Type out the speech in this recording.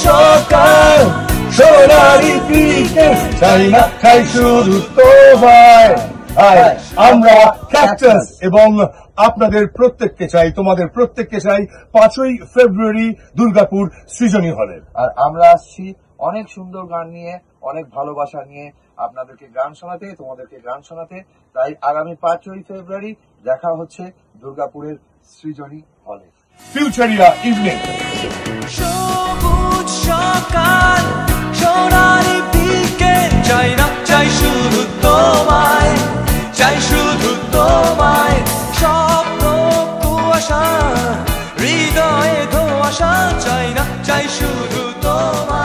সকাল সোনালি ক্রিকেট চাই না চাই শুধু তোমায়। আমরা ক্যাকটাস এবং আপনাদের প্রত্যেককে চাই, তোমাদের প্রত্যেককে চাই 5ই ফেব্রুয়ারি দুর্গাপুর সৃজনী হলে। আর আমরা আসছি অনেক সুন্দর গান নিয়ে, অনেক ভালোবাসা নিয়ে আপনাদেরকে গান শোনাতে, তোমাদেরকে গান শোনাতে। তাই আগামী 5ই ফেব্রুয়ারি দেখা হচ্ছে দুর্গাপুরের সৃজনী হলে। ফিউচারিয়া ইভিনিং। সবুজ সকাল সোনালি বিকেল চাই না চাই শুধু তোমায়, চাই শুধু তোমায়। স্বপ্ন কুয়াশা হৃদয়ে ধোঁয়াশা চাই না চাই শুধু তোমায়।